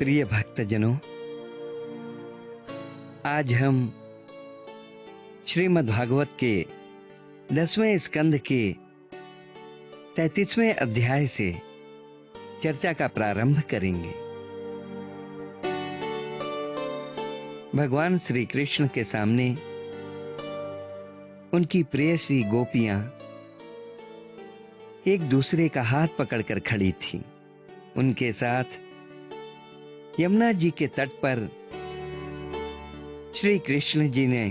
प्रिय भक्तजनों, आज हम श्रीमद् भागवत के 10वें स्कंद के 33वें अध्याय से चर्चा का प्रारंभ करेंगे। भगवान श्री कृष्ण के सामने उनकी प्रेयसी गोपियां एक दूसरे का हाथ पकड़कर खड़ी थीं। उनके साथ यमुना जी के तट पर श्री कृष्ण जी ने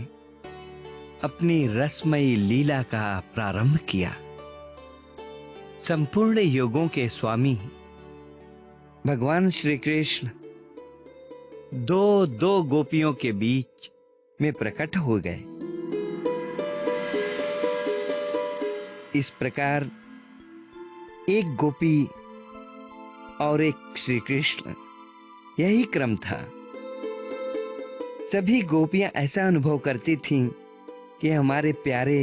अपनी रसमयी लीला का प्रारंभ किया। संपूर्ण योगों के स्वामी भगवान श्री कृष्ण दो गोपियों के बीच में प्रकट हो गए। इस प्रकार एक गोपी और एक श्री कृष्ण, यही क्रम था। सभी गोपियां ऐसा अनुभव करती थीं कि हमारे प्यारे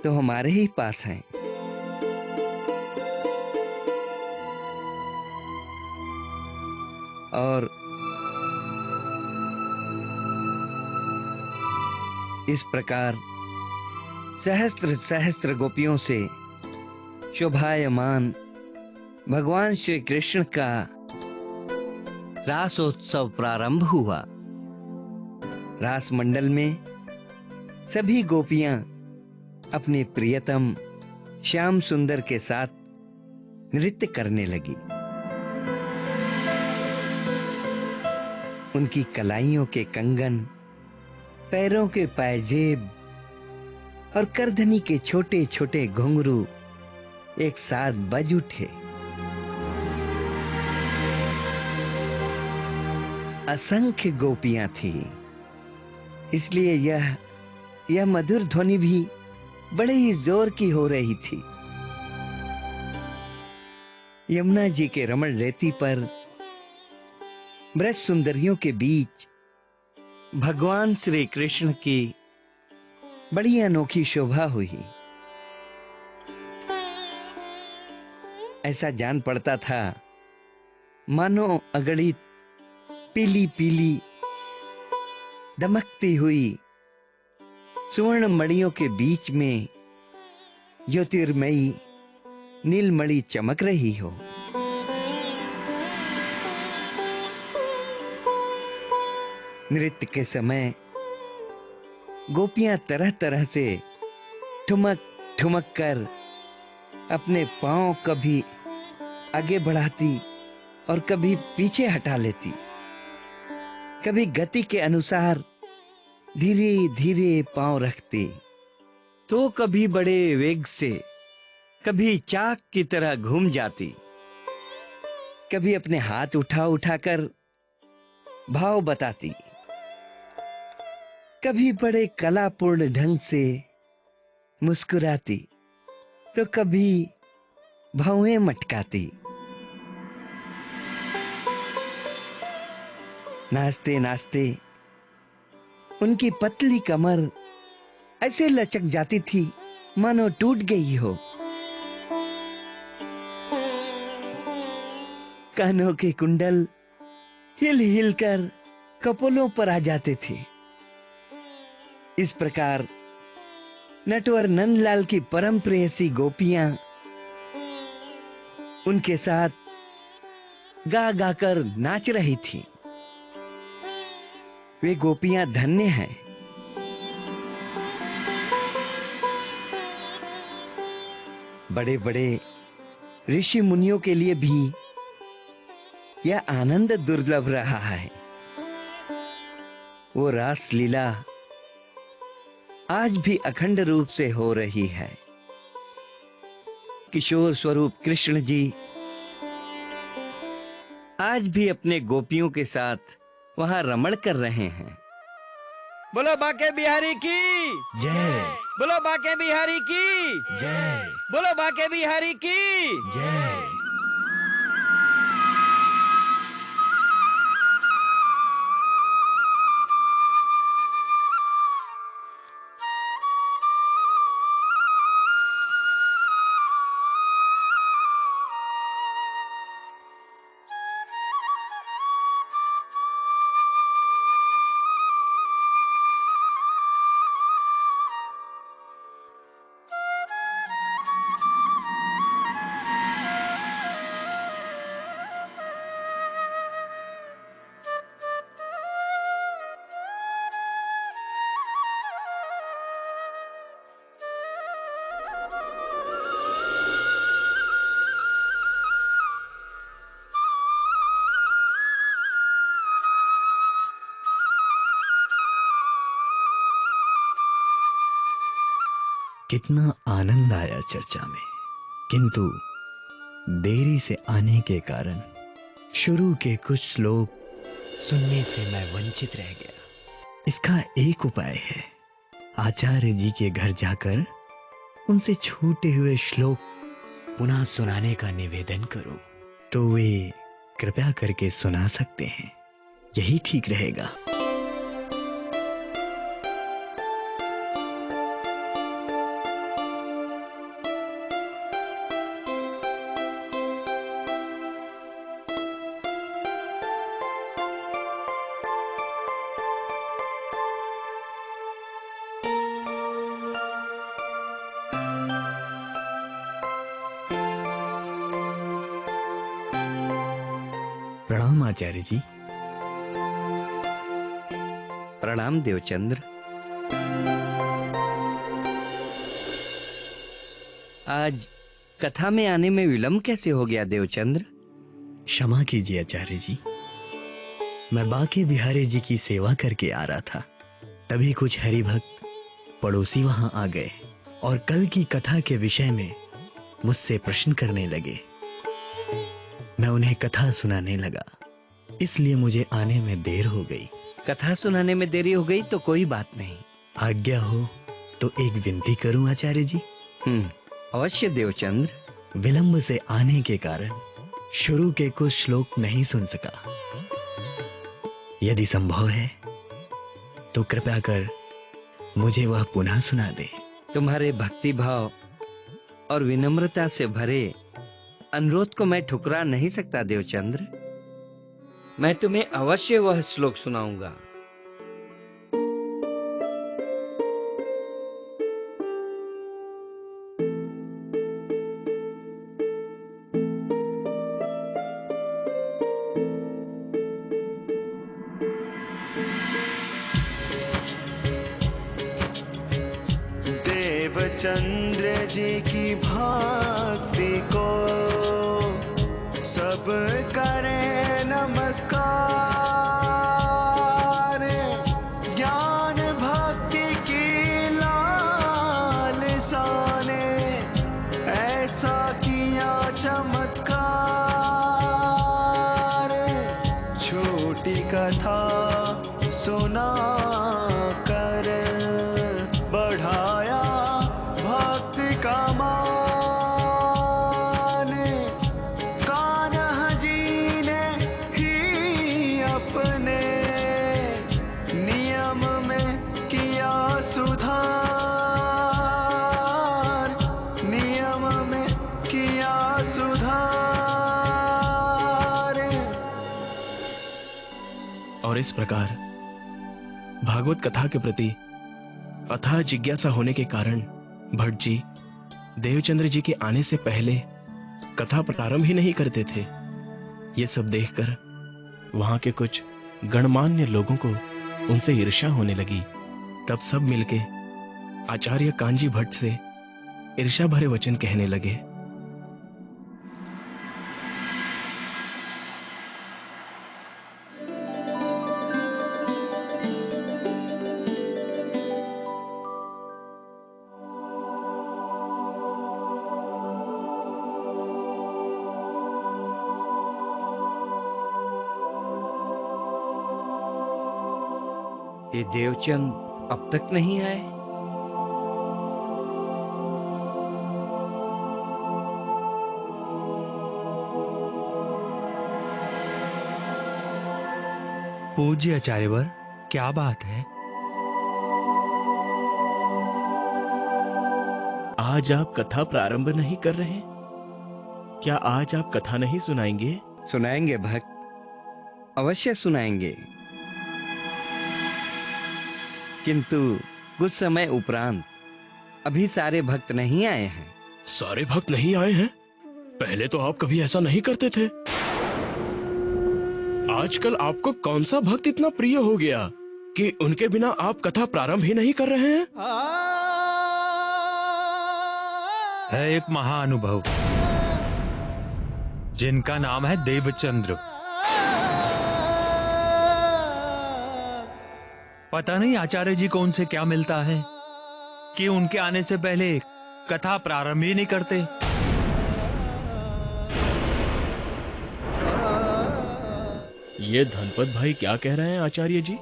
तो हमारे ही पास हैं। और इस प्रकार सहस्त्र सहस्त्र गोपियों से शोभायमान भगवान श्री कृष्ण का रासोत्सव प्रारंभ हुआ। रास मंडल में सभी गोपियां अपने प्रियतम श्याम सुंदर के साथ नृत्य करने लगी। उनकी कलाइयों के कंगन, पैरों के पायजेब और करधनी के छोटे छोटे घुंघरू एक साथ बज उठे। असंख्य गोपियां थी, इसलिए यह मधुर ध्वनि भी बड़े ही जोर की हो रही थी। यमुना जी के रमण रेती पर ब्रज सुंदरियों के बीच भगवान श्री कृष्ण की बड़ी अनोखी शोभा हुई। ऐसा जान पड़ता था मानो अगणित पीली पीली दमकती हुई स्वर्ण मणियों के बीच में ज्योतिर्मयी नीलमणि चमक रही हो। नृत्य के समय गोपियां तरह तरह से ठुमक ठुमक कर अपने पांव कभी आगे बढ़ाती और कभी पीछे हटा लेती। कभी गति के अनुसार धीरे धीरे पांव रखती, तो कभी बड़े वेग से, कभी चाक की तरह घूम जाती, कभी अपने हाथ उठा उठाकर भाव बताती, कभी बड़े कलापूर्ण ढंग से मुस्कुराती, तो कभी भौएं मटकाती। नाचते नाचते उनकी पतली कमर ऐसे लचक जाती थी मानो टूट गई हो। कानों के कुंडल हिल हिल कर कपोलों पर आ जाते थे। इस प्रकार नटवर नंदलाल की परम प्रेयसी गोपियां उनके साथ गा गाकर नाच रही थी। वे गोपियां धन्य हैं। बड़े बड़े ऋषि मुनियों के लिए भी यह आनंद दुर्लभ रहा है। वो रास लीला आज भी अखंड रूप से हो रही है। किशोर स्वरूप कृष्ण जी आज भी अपने गोपियों के साथ वहां रमण कर रहे हैं। बोलो बांके बिहारी की जय, बोलो बांके बिहारी की जय, बोलो बांके बिहारी की जय। कितना आनंद आया चर्चा में, किंतु देरी से आने के कारण शुरू के कुछ श्लोक सुनने से मैं वंचित रह गया। इसका एक उपाय है, आचार्य जी के घर जाकर उनसे छूटे हुए श्लोक पुनः सुनाने का निवेदन करो, तो वे कृपया करके सुना सकते हैं। यही ठीक रहेगा। प्रणाम आचार्य जी। प्रणाम देवचंद्र। आज कथा में आने में विलंब कैसे हो गया देवचंद्र? क्षमा कीजिए आचार्य जी, मैं बाके बिहारी जी की सेवा करके आ रहा था, तभी कुछ हरिभक्त पड़ोसी वहां आ गए और कल की कथा के विषय में मुझसे प्रश्न करने लगे। मैं उन्हें कथा सुनाने लगा, इसलिए मुझे आने में देर हो गई। कथा सुनाने में देरी हो गई तो कोई बात नहीं। आज्ञा हो तो एक विनती करूं आचार्य जी? अवश्य देवचंद्र। विलंब से आने के कारण शुरू के कुछ श्लोक नहीं सुन सका। यदि संभव है तो कृपया कर मुझे वह पुनः सुना दे। तुम्हारे भक्ति भाव और विनम्रता से भरे अनुरोध को मैं ठुकरा नहीं सकता देवचंद्र। मैं तुम्हें अवश्य वह श्लोक सुनाऊंगा। देवचंद्र जी की भक्ति को सब करें नमस्कार। ज्ञान भक्ति की लालसा ने ऐसा किया चमत्कार। छोटी कथा सुना कर बढ़ाया भक्ति का मान। कान्हा जी ने ही अपने नियम में किया सुधार। नियम में किया सुधार। और इस प्रकार भागवत कथा के प्रति अथाह जिज्ञासा होने के कारण भट्ट जी देवचंद्र जी के आने से पहले कथा प्रारंभ ही नहीं करते थे। ये सब देखकर वहां के कुछ गणमान्य लोगों को उनसे ईर्ष्या होने लगी। तब सब मिलके आचार्य कांजी भट्ट से ईर्ष्या भरे वचन कहने लगे। ये देवचंद अब तक नहीं आए। पूज्य आचार्यवर, क्या बात है? आज आप कथा प्रारंभ नहीं कर रहे? क्या आज आप कथा नहीं सुनाएंगे? सुनाएंगे भक्त, अवश्य सुनाएंगे, किंतु कुछ समय उपरांत अभी सारे भक्त नहीं आए हैं। सारे भक्त नहीं आए हैं? पहले तो आप कभी ऐसा नहीं करते थे। आजकल आपको कौन सा भक्त इतना प्रिय हो गया कि उनके बिना आप कथा प्रारंभ ही नहीं कर रहे हैं? है एक महाअनुभव जिनका नाम है देवचंद्र। पता नहीं आचार्य जी को उनसे क्या मिलता है, कि उनके आने से पहले कथा प्रारंभ ही नहीं करते। ये धनपत भाई क्या कह रहे हैं आचार्य जी?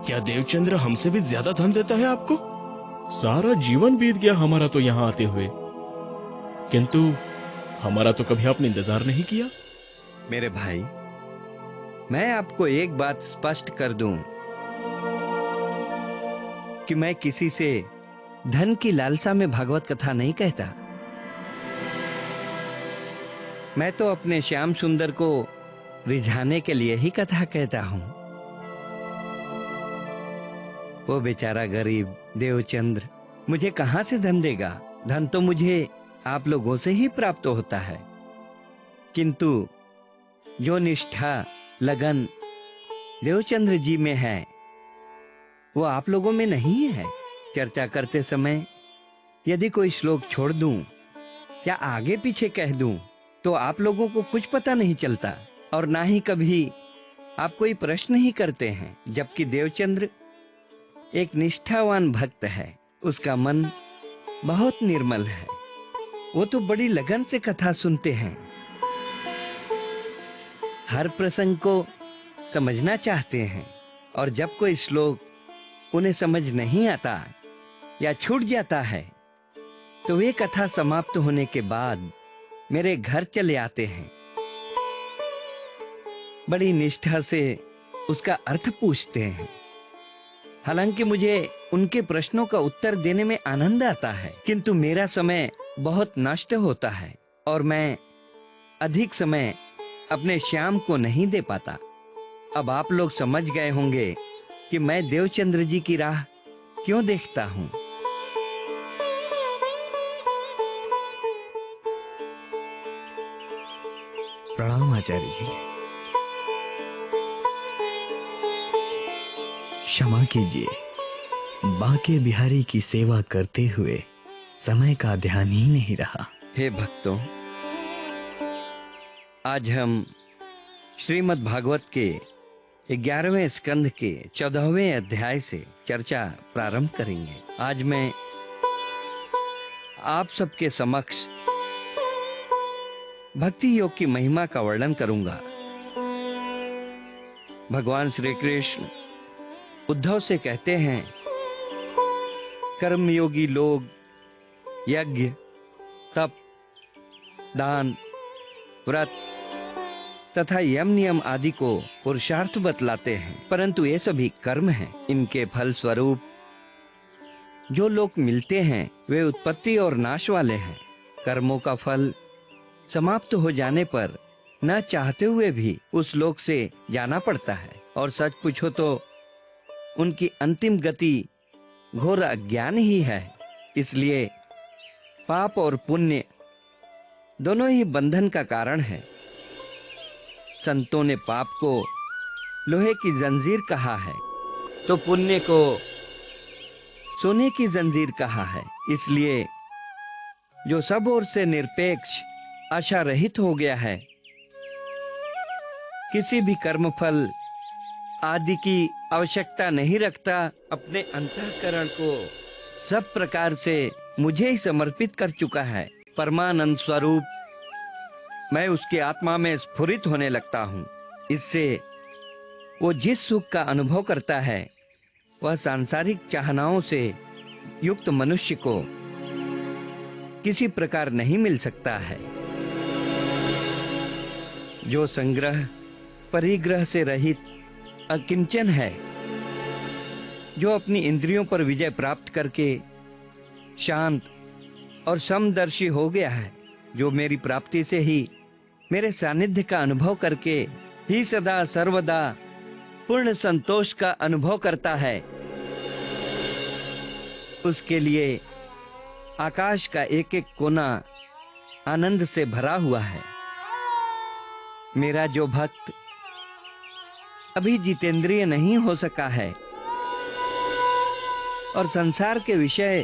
क्या देवचंद्र हमसे भी ज्यादा धन देता है आपको? सारा जीवन बीत गया हमारा तो यहाँ आते हुए, किंतु हमारा तो कभी आपने इंतजार नहीं किया। मेरे भाई, मैं आपको एक बात स्पष्ट कर दूं कि मैं किसी से धन की लालसा में भागवत कथा नहीं कहता। मैं तो अपने श्याम सुंदर को रिझाने के लिए ही कथा कहता हूं। वो बेचारा गरीब देवचंद्र मुझे कहां से धन देगा? धन तो मुझे आप लोगों से ही प्राप्त होता है, किंतु जो निष्ठा लगन देवचंद्र जी में है वो आप लोगों में नहीं है। चर्चा करते समय यदि कोई श्लोक छोड़ दूं या आगे पीछे कह दूं तो आप लोगों को कुछ पता नहीं चलता और ना ही कभी आप कोई प्रश्न ही करते हैं, जबकि देवचंद्र एक निष्ठावान भक्त है। उसका मन बहुत निर्मल है। वो तो बड़ी लगन से कथा सुनते हैं, हर प्रसंग को समझना चाहते हैं, और जब कोई श्लोक उन्हें समझ नहीं आता या छूट जाता है तो वे कथा समाप्त होने के बाद मेरे घर चले आते हैं। बड़ी निष्ठा से उसका अर्थ पूछते हैं। हालांकि मुझे उनके प्रश्नों का उत्तर देने में आनंद आता है, किंतु मेरा समय बहुत नष्ट होता है और मैं अधिक समय अपने श्याम को नहीं दे पाता। अब आप लोग समझ गए होंगे कि मैं देवचंद्र जी की राह क्यों देखता हूं। प्रणाम आचार्य जी। क्षमा कीजिए, बांके बिहारी की सेवा करते हुए समय का ध्यान ही नहीं रहा। हे भक्तों, आज हम श्रीमद् भागवत के 11वें स्कंध के 14वें अध्याय से चर्चा प्रारंभ करेंगे। आज मैं आप सबके समक्ष भक्ति योग की महिमा का वर्णन करूंगा। भगवान श्री कृष्ण उद्धव से कहते हैं, कर्मयोगी लोग यज्ञ, तप, दान, व्रत तथा यम नियम आदि को पुरुषार्थ बतलाते हैं, परंतु ये सभी कर्म हैं। इनके फल स्वरूप जो लोग मिलते हैं वे उत्पत्ति और नाश वाले हैं। कर्मों का फल समाप्त हो जाने पर न चाहते हुए भी उस लोक से जाना पड़ता है, और सच पूछो तो उनकी अंतिम गति घोर अज्ञान ही है। इसलिए पाप और पुण्य दोनों ही बंधन का कारण है। संतों ने पाप को लोहे की जंजीर कहा है तो पुण्य को सोने की जंजीर कहा है। इसलिए जो सब ओर से निरपेक्ष आशा रहित हो गया है, किसी भी कर्मफल आदि की आवश्यकता नहीं रखता, अपने अंतःकरण को सब प्रकार से मुझे ही समर्पित कर चुका है, परमानंद स्वरूप मैं उसकी आत्मा में स्फुरित होने लगता हूँ। इससे वो जिस सुख का अनुभव करता है वह सांसारिक चाहनाओं से युक्त मनुष्य को किसी प्रकार नहीं मिल सकता है। जो संग्रह परिग्रह से रहित अकिंचन है, जो अपनी इंद्रियों पर विजय प्राप्त करके शांत और समदर्शी हो गया है, जो मेरी प्राप्ति से ही मेरे सानिध्य का अनुभव करके ही सदा सर्वदा पूर्ण संतोष का अनुभव करता है, उसके लिए आकाश का एक एक कोना आनंद से भरा हुआ है। मेरा जो भक्त अभी जितेंद्रिय नहीं हो सका है और संसार के विषय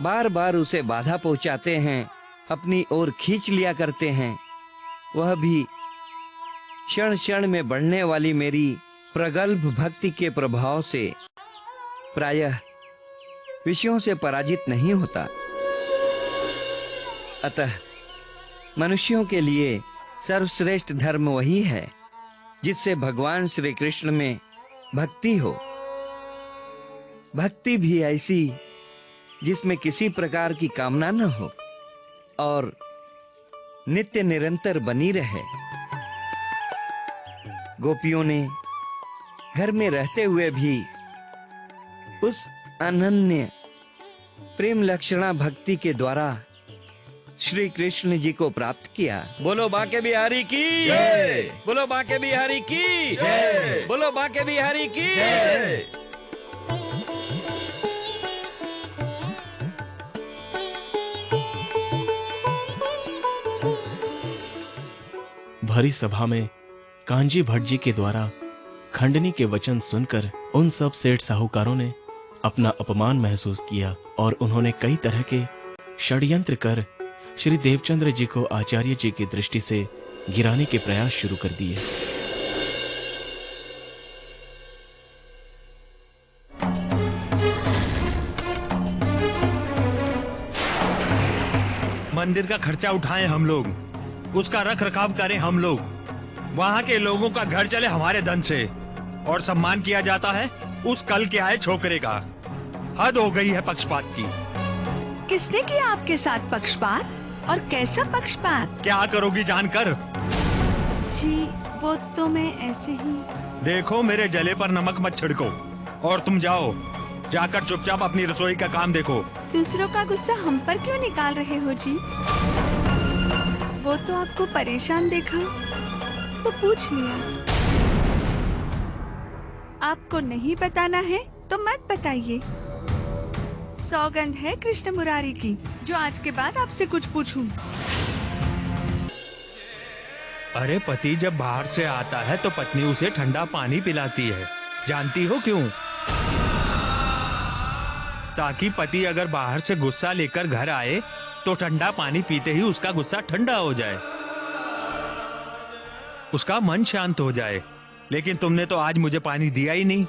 बार बार उसे बाधा पहुंचाते हैं, अपनी ओर खींच लिया करते हैं, वह भी क्षण क्षण में बढ़ने वाली मेरी प्रगल्भ भक्ति के प्रभाव से प्रायः विषयों से पराजित नहीं होता। अतः मनुष्यों के लिए सर्वश्रेष्ठ धर्म वही है जिससे भगवान श्री कृष्ण में भक्ति हो। भक्ति भी ऐसी जिसमें किसी प्रकार की कामना न हो और नित्य निरंतर बनी रहे। गोपियों ने घर में रहते हुए भी उस अनन्य प्रेम लक्षणा भक्ति के द्वारा श्री कृष्ण जी को प्राप्त किया। बोलो बांके बिहारी की जय, बोलो बांके बिहारी की जय, बोलो बांके बिहारी की जय। भरी सभा में कांजी भट्ट जी के द्वारा खंडनी के वचन सुनकर उन सब सेठ साहूकारों ने अपना अपमान महसूस किया और उन्होंने कई तरह के षड्यंत्र कर श्री देवचंद्र जी को आचार्य जी की दृष्टि से गिराने के प्रयास शुरू कर दिए। मंदिर का खर्चा उठाएं हम लोग, उसका रख रखाव करें हम लोग, वहाँ के लोगों का घर चले हमारे धन से, और सम्मान किया जाता है उस कल के आए छोकरे का। हद हो गई है पक्षपात की। किसने किया आपके साथ पक्षपात, और कैसा पक्षपात? क्या करोगी जानकर? जी वो तो मैं ऐसे ही। देखो मेरे जले पर नमक मत छिड़को, और तुम जाओ, जाकर चुपचाप अपनी रसोई का काम देखो। दूसरों का गुस्सा हम पर क्यों निकाल रहे हो जी? वो तो आपको परेशान देखा तो पूछ लिया। आपको नहीं बताना है तो मत बताइए। सौगंध है कृष्ण मुरारी की जो आज के बाद आपसे कुछ पूछूं। अरे पति जब बाहर से आता है तो पत्नी उसे ठंडा पानी पिलाती है, जानती हो क्यों? ताकि पति अगर बाहर से गुस्सा लेकर घर आए तो ठंडा पानी पीते ही उसका गुस्सा ठंडा हो जाए, उसका मन शांत हो जाए। लेकिन तुमने तो आज मुझे पानी दिया ही नहीं।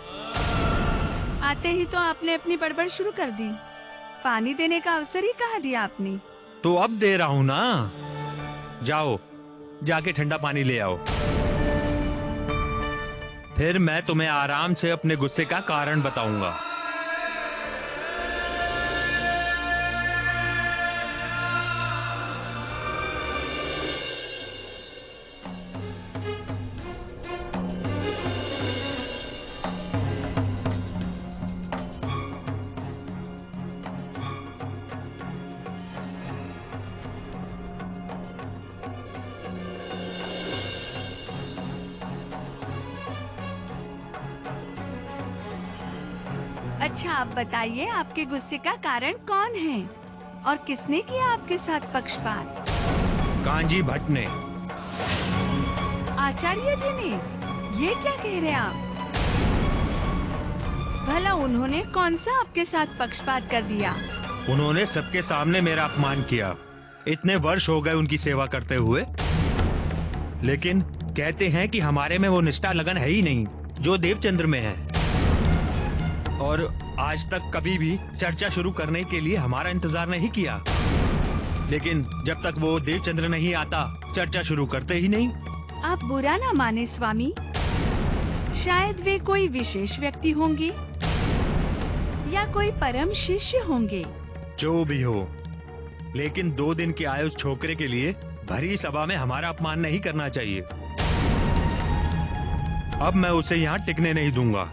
आते ही तो आपने अपनी बड़बड़ शुरू कर दी। पानी देने का अवसर ही कहाँ दिया आपने? तो अब दे रहा हूं ना, जाओ जाके ठंडा पानी ले आओ, फिर मैं तुम्हें आराम से अपने गुस्से का कारण बताऊंगा। अच्छा आप बताइए, आपके गुस्से का कारण कौन है और किसने किया आपके साथ पक्षपात? कांजी भट्ट ने। आचार्य जी ने? ये क्या कह रहे हैं आप? भला उन्होंने कौन सा आपके साथ पक्षपात कर दिया? उन्होंने सबके सामने मेरा अपमान किया। इतने वर्ष हो गए उनकी सेवा करते हुए, लेकिन कहते हैं कि हमारे में वो निष्ठा लगन है ही नहीं जो देवचंद्र में है। और आज तक कभी भी चर्चा शुरू करने के लिए हमारा इंतजार नहीं किया, लेकिन जब तक वो देवचंद्र नहीं आता चर्चा शुरू करते ही नहीं। आप बुरा ना माने स्वामी, शायद वे कोई विशेष व्यक्ति होंगे या कोई परम शिष्य होंगे। जो भी हो, लेकिन 2 दिन के आए उस छोकरे के लिए भरी सभा में हमारा अपमान नहीं करना चाहिए। अब मैं उसे यहाँ टिकने नहीं दूंगा,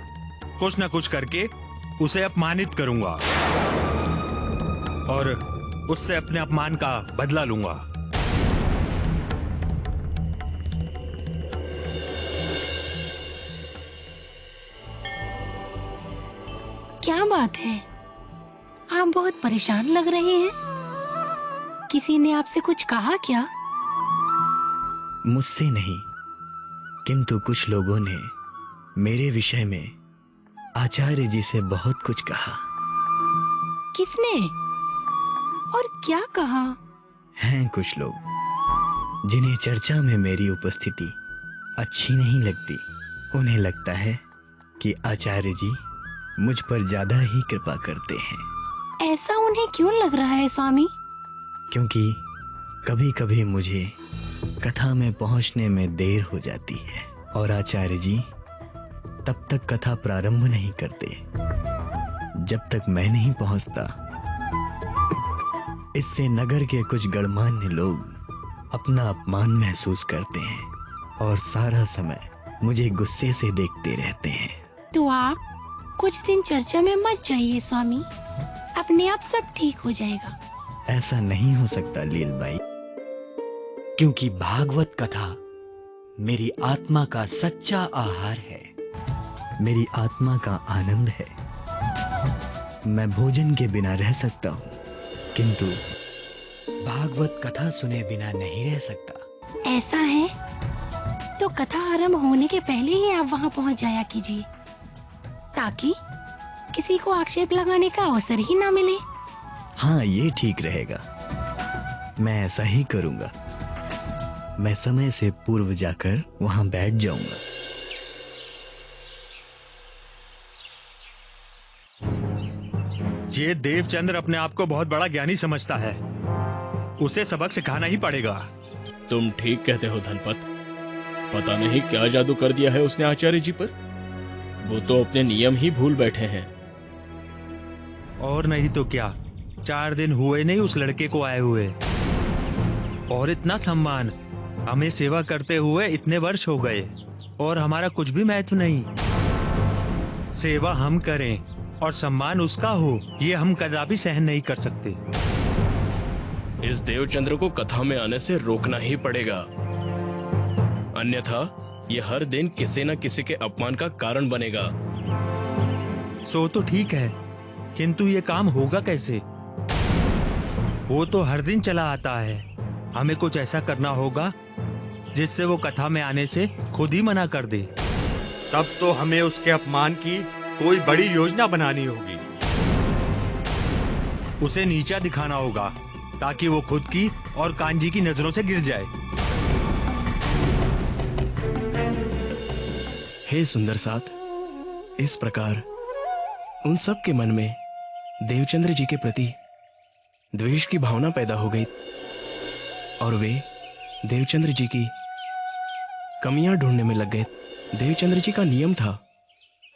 कुछ न कुछ करके उसे अपमानित करूंगा और उससे अपने अपमान का बदला लूंगा। क्या बात है, आप बहुत परेशान लग रहे हैं। किसी ने आपसे कुछ कहा क्या? मुझसे नहीं, किंतु कुछ लोगों ने मेरे विषय में आचार्य जी से बहुत कुछ कहा। किसने और क्या कहा? हैं कुछ लोग जिन्हें चर्चा में मेरी उपस्थिति अच्छी नहीं लगती। उन्हें लगता है कि आचार्य जी मुझ पर ज्यादा ही कृपा करते हैं। ऐसा उन्हें क्यों लग रहा है स्वामी? क्योंकि कभी कभी मुझे कथा में पहुंचने में देर हो जाती है और आचार्य जी तब तक कथा प्रारंभ नहीं करते जब तक मैं नहीं पहुंचता। इससे नगर के कुछ गणमान्य लोग अपना अपमान महसूस करते हैं और सारा समय मुझे गुस्से से देखते रहते हैं। तो आप कुछ दिन चर्चा में मत जाइए स्वामी, अपने आप सब ठीक हो जाएगा। ऐसा नहीं हो सकता लील बाई, क्योंकि भागवत कथा मेरी आत्मा का सच्चा आहार है, मेरी आत्मा का आनंद है। मैं भोजन के बिना रह सकता हूँ, किंतु भागवत कथा सुने बिना नहीं रह सकता। ऐसा है तो कथा आरंभ होने के पहले ही आप वहाँ पहुँच जाया कीजिए, ताकि किसी को आक्षेप लगाने का अवसर ही ना मिले। हाँ, ये ठीक रहेगा। मैं ऐसा ही करूंगा। मैं समय से पूर्व जाकर वहां बैठ जाऊंगा। ये देवचंद्र अपने आप को बहुत बड़ा ज्ञानी समझता है, उसे सबक सिखाना ही पड़ेगा। तुम ठीक कहते हो धनपत। पता नहीं क्या जादू कर दिया है उसने आचार्य जी पर। वो तो अपने नियम ही भूल बैठे हैं। और नहीं तो क्या, 4 दिन हुए नहीं उस लड़के को आए हुए, और इतना सम्मान। हमें सेवा करते हुए इतने वर्ष हो गए और हमारा कुछ भी महत्व नहीं। सेवा हम करें और सम्मान उसका हो, ये हम कदापि सहन नहीं कर सकते। इस देवचंद्र को कथा में आने से रोकना ही पड़ेगा, अन्यथा ये हर दिन किसी न किसी के अपमान का कारण बनेगा। सो तो ठीक है, किंतु ये काम होगा कैसे? वो तो हर दिन चला आता है। हमें कुछ ऐसा करना होगा जिससे वो कथा में आने से खुद ही मना कर दे। तब तो हमें उसके अपमान की कोई बड़ी योजना बनानी होगी। उसे नीचा दिखाना होगा ताकि वो खुद की और कांजी की नजरों से गिर जाए। हे सुंदर साथ, इस प्रकार उन सब के मन में देवचंद्र जी के प्रति द्वेष की भावना पैदा हो गई और वे देवचंद्र जी की कमियां ढूंढने में लग गए। देवचंद्र जी का नियम था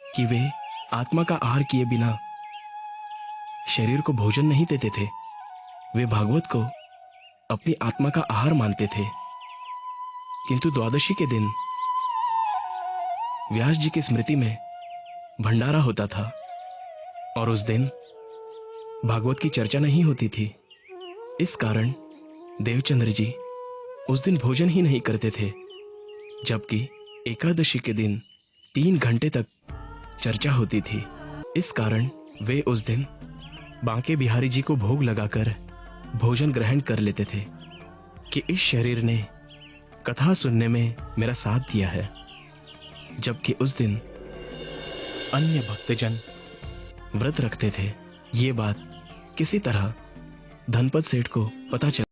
कि वे आत्मा का आहार किए बिना शरीर को भोजन नहीं देते थे। वे भागवत को अपनी आत्मा का आहार मानते थे। किंतु द्वादशी के दिन व्यास जी की स्मृति में भंडारा होता था और उस दिन भागवत की चर्चा नहीं होती थी। इस कारण देवचंद्र जी उस दिन भोजन ही नहीं करते थे, जबकि एकादशी के दिन 3 घंटे तक चर्चा होती थी। इस कारण वे उस दिन बांके बिहारी जी को भोग लगाकर भोजन ग्रहण कर लेते थे कि इस शरीर ने कथा सुनने में मेरा साथ दिया है, जबकि उस दिन अन्य भक्तजन व्रत रखते थे। ये बात किसी तरह धनपत सेठ को पता चला।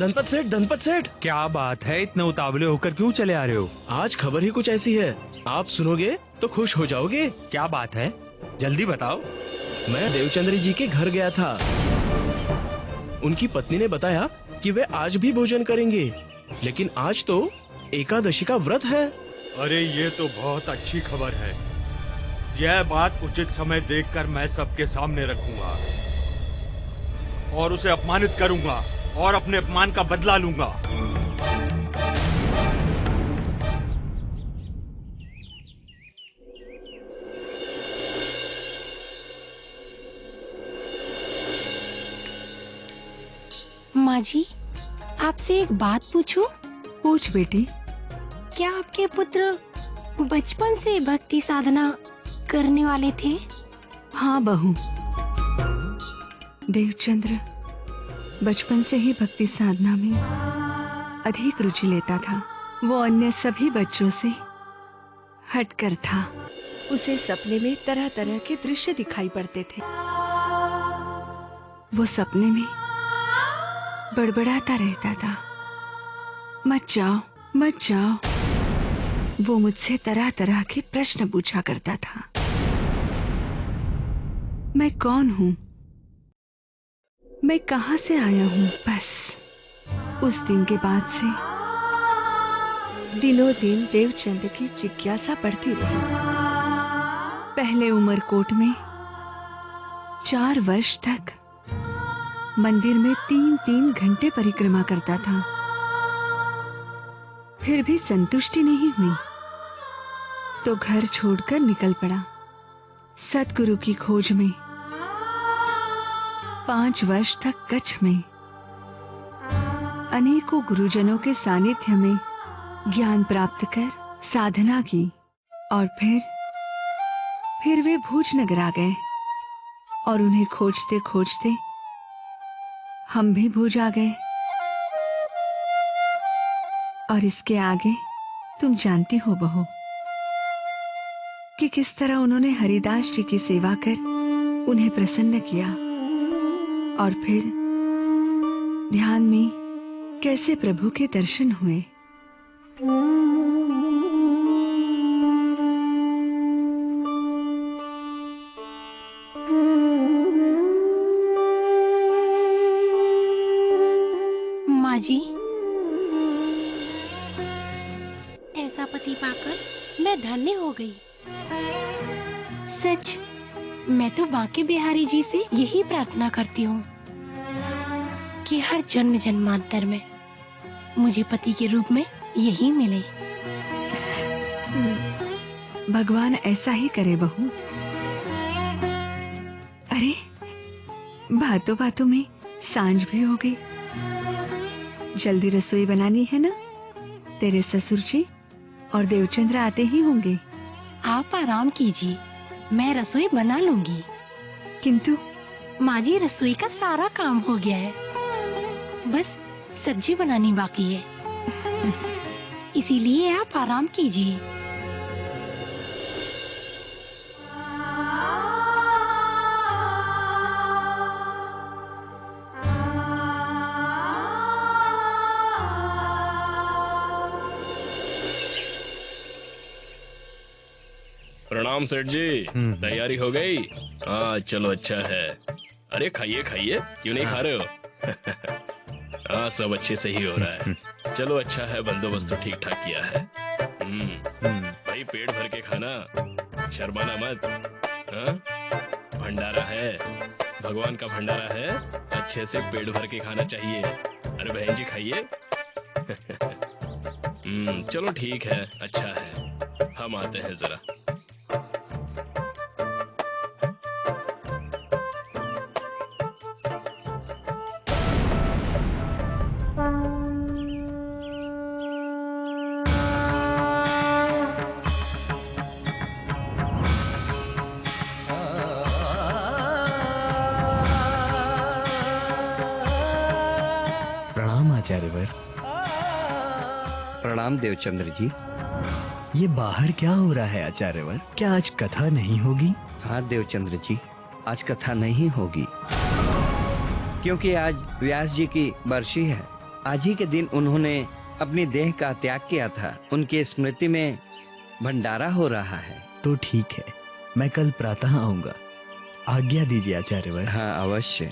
धनपत सेठ, क्या बात है, इतने उतावले होकर क्यों चले आ रहे हो? आज खबर ही कुछ ऐसी है, आप सुनोगे तो खुश हो जाओगे। क्या बात है, जल्दी बताओ। मैं देवचंद्र जी के घर गया था। उनकी पत्नी ने बताया कि वे आज भी भोजन करेंगे, लेकिन आज तो एकादशी का व्रत है। अरे ये तो बहुत अच्छी खबर है। यह बात उचित समय देखकर मैं सबके सामने रखूंगा और उसे अपमानित करूंगा और अपने अपमान का बदला लूंगा। माँ जी, आपसे एक बात पूछूं? पूछ बेटी। क्या आपके पुत्र बचपन से भक्ति साधना करने वाले थे? हाँ बहू, देवचंद्र बचपन से ही भक्ति साधना में अधिक रुचि लेता था। वो अन्य सभी बच्चों से हटकर था। उसे सपने में तरह तरह के दृश्य दिखाई पड़ते थे। वो सपने में बड़बड़ाता रहता था, मत जाओ मत जाओ। वो मुझसे तरह तरह के प्रश्न पूछा करता था। मैं कौन हूँ, मैं कहाँ से आया हूँ। बस उस दिन के बाद से दिनों दिन देवचंद्र की जिज्ञासा बढ़ती रही। पहले उमरकोट में 4 वर्ष तक मंदिर में 3-3 घंटे परिक्रमा करता था। फिर भी संतुष्टि नहीं हुई तो घर छोड़कर निकल पड़ा सतगुरु की खोज में। 5 वर्ष तक कच्छ में अनेकों गुरुजनों के सानिध्य में ज्ञान प्राप्त कर साधना की और फिर वे भूजनगर आ गए और उन्हें खोजते खोजते हम भी भूज आ गए। और इसके आगे तुम जानती हो बहू कि किस तरह उन्होंने हरिदास जी की सेवा कर उन्हें प्रसन्न किया और फिर ध्यान में कैसे प्रभु के दर्शन हुए। माँ जी, ऐसा पति पाकर मैं धन्य हो गई। सच, मैं तो बांके बिहारी जी से यही प्रार्थना करती हूँ कि हर जन्म जन्मांतर में मुझे पति के रूप में यही मिले। भगवान ऐसा ही करे बहू। अरे बातों बातों में सांझ भी हो गई। जल्दी रसोई बनानी है ना, तेरे ससुर जी और देवचंद्र आते ही होंगे। आप आराम कीजिए, मैं रसोई बना लूंगी। किंतु माँ जी, रसोई का सारा काम हो गया है, बस सब्जी बनानी बाकी है। इसीलिए आप आराम कीजिए। प्रणाम सेठ जी, तैयारी हो गई? हाँ चलो, अच्छा है। अरे खाइए खाइए, क्यों नहीं खा रहे हो? हाँ सब अच्छे से ही हो रहा है। चलो अच्छा है, बंदोबस्त तो ठीक ठाक किया है। भाई पेट भर के खाना, शर्माना मत। हाँ? भंडारा है, भगवान का भंडारा है, अच्छे से पेट भर के खाना चाहिए। अरे बहन जी खाइए। चलो ठीक है, अच्छा है, हम आते हैं जरा। आचार्यवर। प्रणाम देवचंद्र जी। ये बाहर क्या हो रहा है आचार्यवर? क्या आज कथा नहीं होगी? हाँ देवचंद्र जी, आज कथा नहीं होगी क्योंकि आज व्यास जी की बरसी है आज ही के दिन उन्होंने अपनी देह का त्याग किया था। उनकी स्मृति में भंडारा हो रहा है। तो ठीक है, मैं कल प्रातः आऊंगा। आज्ञा दीजिए आचार्यवर। हाँ, अवश्य।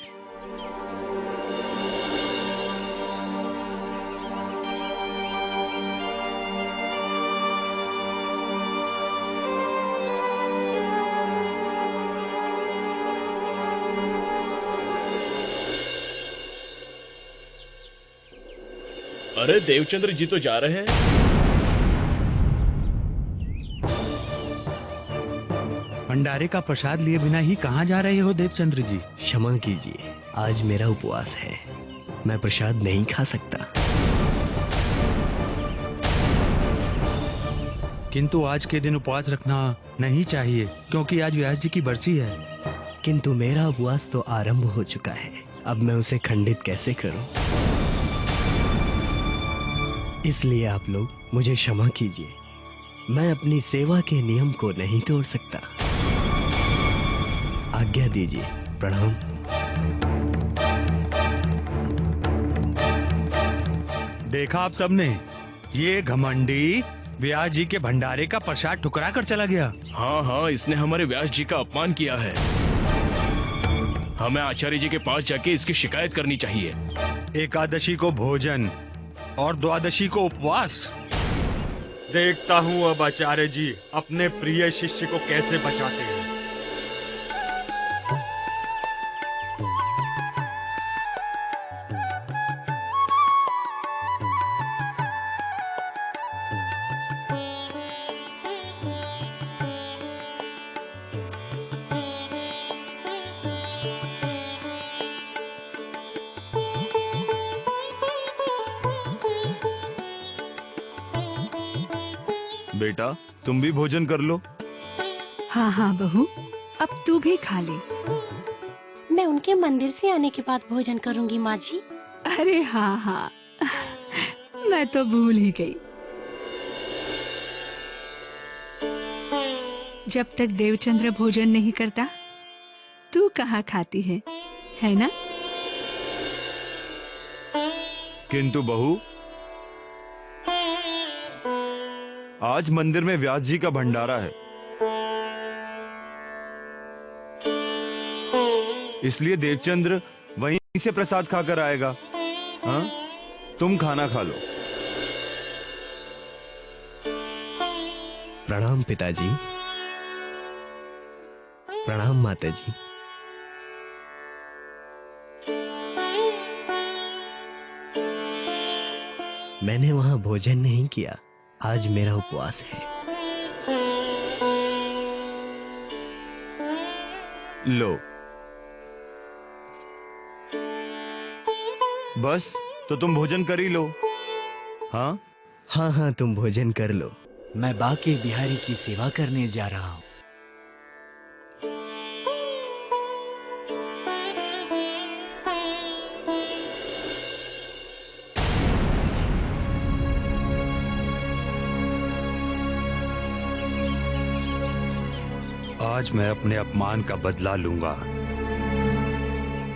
अरे देवचंद्र जी तो जा रहे हैं। भंडारे का प्रसाद लिए बिना ही कहाँ जा रहे हो देवचंद्र जी? क्षमा कीजिए, आज मेरा उपवास है, मैं प्रसाद नहीं खा सकता। किंतु आज के दिन उपवास रखना नहीं चाहिए, क्योंकि आज व्यास जी की बरसी है। किंतु मेरा उपवास तो आरंभ हो चुका है, अब मैं उसे खंडित कैसे करूं? इसलिए आप लोग मुझे क्षमा कीजिए, मैं अपनी सेवा के नियम को नहीं तोड़ सकता। आज्ञा दीजिए, प्रणाम। देखा आप सबने, ये घमंडी व्यास जी के भंडारे का प्रसाद ठुकरा कर चला गया। हाँ हाँ, इसने हमारे व्यास जी का अपमान किया है। हमें आचार्य जी के पास जाके इसकी शिकायत करनी चाहिए। एकादशी को भोजन और द्वादशी को उपवास। देखता हूँ अब आचार्य जी अपने प्रिय शिष्य को कैसे बचाते हैं। बेटा, तुम भी भोजन कर लो। हाँ हाँ बहू, अब तू भी खा ले। मैं उनके मंदिर से आने के बाद भोजन करूंगी माँ जी। अरे हाँ हाँ, मैं तो भूल ही गई। जब तक देवचंद्र भोजन नहीं करता, तू कहाँ खाती है ना? किंतु बहू, आज मंदिर में व्यास जी का भंडारा है, इसलिए देवचंद्र वहीं से प्रसाद खाकर आएगा। हाँ, तुम खाना खा लो। प्रणाम पिताजी। प्रणाम माताजी। मैंने वहां भोजन नहीं किया, आज मेरा उपवास है। लो, बस तो तुम भोजन कर ही लो। हाँ हाँ हाँ, तुम भोजन कर लो, मैं बाके बिहारी की सेवा करने जा रहा हूं। आज मैं अपने अपमान का बदला लूंगा,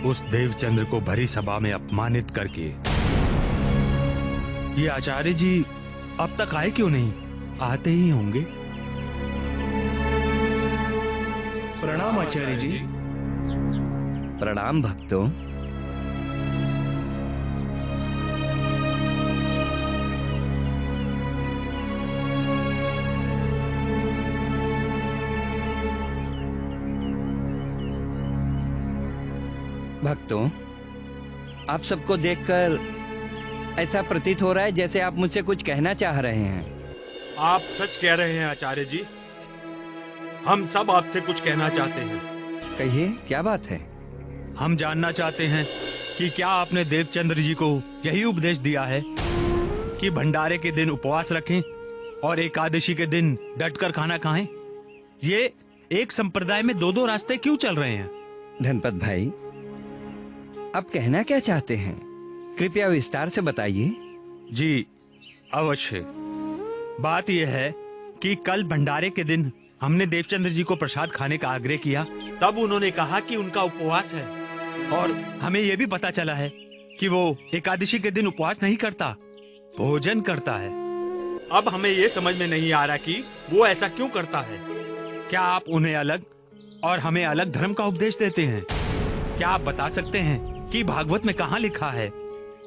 उस देवचंद्र को भरी सभा में अपमानित करके। ये आचार्य जी अब तक आए क्यों नहीं? आते ही होंगे। प्रणाम आचार्य जी। प्रणाम भक्तों। भक्तों, आप सबको देखकर ऐसा प्रतीत हो रहा है जैसे आप मुझसे कुछ कहना चाह रहे हैं। आप सच कह रहे हैं आचार्य जी, हम सब आपसे कुछ कहना चाहते हैं। कहिए, क्या बात है? हम जानना चाहते हैं कि क्या आपने देवचंद्र जी को यही उपदेश दिया है कि भंडारे के दिन उपवास रखें और एकादशी के दिन डटकर खाना खाएं? ये एक संप्रदाय में दो दो रास्ते क्यों चल रहे हैं? धनपत भाई, आप कहना क्या चाहते हैं? कृपया विस्तार से बताइए। जी अवश्य। बात यह है कि कल भंडारे के दिन हमने देवचंद्र जी को प्रसाद खाने का आग्रह किया, तब उन्होंने कहा कि उनका उपवास है, और हमें यह भी पता चला है कि वो एकादशी के दिन उपवास नहीं करता, भोजन करता है। अब हमें ये समझ में नहीं आ रहा कि वो ऐसा क्यों करता है। क्या आप उन्हें अलग और हमें अलग धर्म का उपदेश देते हैं? क्या आप बता सकते हैं कि भागवत में कहाँ लिखा है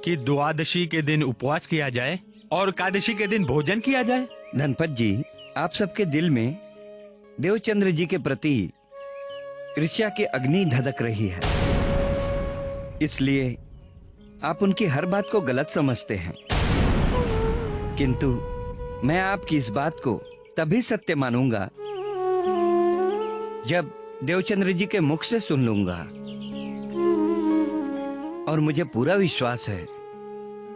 कि द्वादशी के दिन उपवास किया जाए और एकादशी के दिन भोजन किया जाए? धनपत जी, आप सबके दिल में देवचंद्र जी के प्रति ईर्ष्या की अग्नि धधक रही है, इसलिए आप उनकी हर बात को गलत समझते हैं। किंतु मैं आपकी इस बात को तभी सत्य मानूंगा जब देवचंद्र जी के मुख से सुन लूंगा। और मुझे पूरा विश्वास है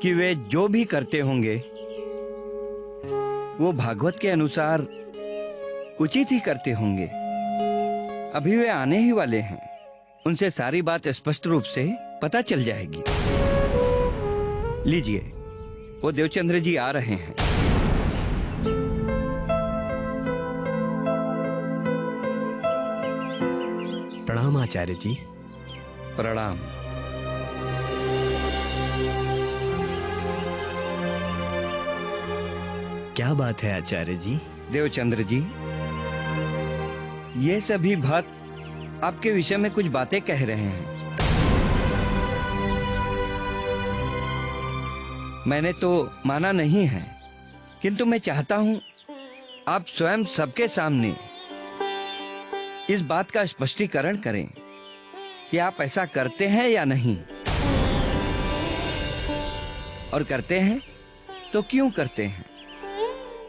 कि वे जो भी करते होंगे वो भागवत के अनुसार उचित ही करते होंगे। अभी वे आने ही वाले हैं, उनसे सारी बात स्पष्ट रूप से पता चल जाएगी। लीजिए, वो देवचंद्र जी आ रहे हैं। प्रणाम आचार्य जी। प्रणाम। क्या बात है आचार्य जी? देवचंद्र जी, ये सभी भक्त आपके विषय में कुछ बातें कह रहे हैं। मैंने तो माना नहीं है, किंतु मैं चाहता हूं आप स्वयं सबके सामने इस बात का स्पष्टीकरण करें कि आप ऐसा करते हैं या नहीं, और करते हैं तो क्यों करते हैं।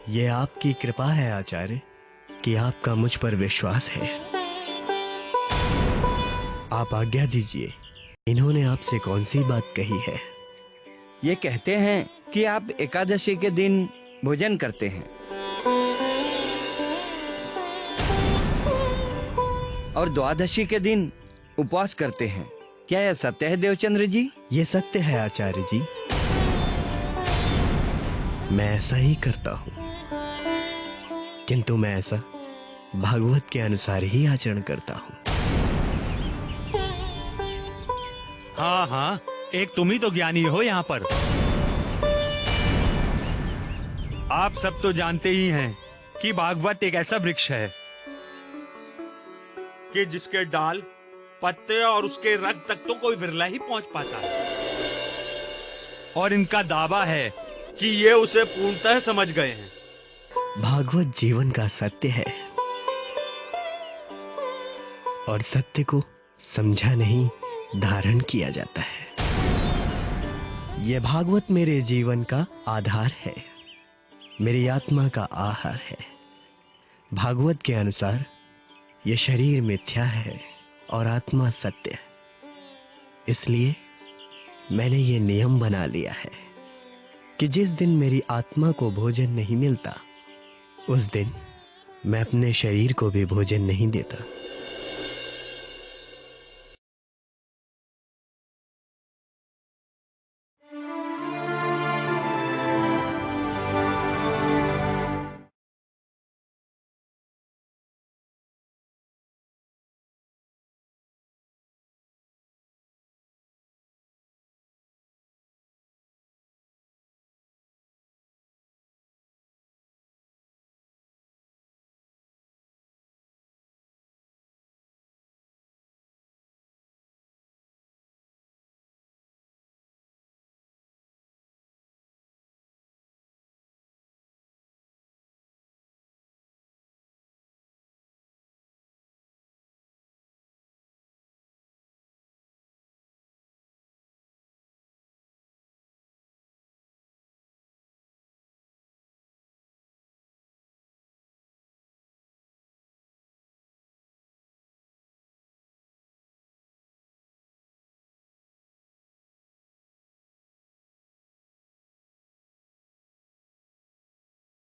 ये आपकी कृपा है आचार्य कि आपका मुझ पर विश्वास है। आप आज्ञा दीजिए, इन्होंने आपसे कौन सी बात कही है? ये कहते हैं कि आप एकादशी के दिन भोजन करते हैं और द्वादशी के दिन उपवास करते हैं। क्या यह सत्य है देवचंद्र जी? ये सत्य है आचार्य जी, मैं ऐसा ही करता हूं, किंतु मैं ऐसा भागवत के अनुसार ही आचरण करता हूं। हाँ हाँ, एक तुम ही तो ज्ञानी हो यहाँ पर। आप सब तो जानते ही हैं कि भागवत एक ऐसा वृक्ष है कि जिसके डाल, पत्ते और उसके रग तक तो कोई बिरला ही पहुंच पाता है, और इनका दावा है कि ये उसे पूर्णतः समझ गए हैं। भागवत जीवन का सत्य है, और सत्य को समझा नहीं, धारण किया जाता है। यह भागवत मेरे जीवन का आधार है, मेरी आत्मा का आहार है। भागवत के अनुसार यह शरीर मिथ्या है और आत्मा सत्य है। इसलिए मैंने ये नियम बना लिया है कि जिस दिन मेरी आत्मा को भोजन नहीं मिलता, उस दिन मैं अपने शरीर को भी भोजन नहीं देता।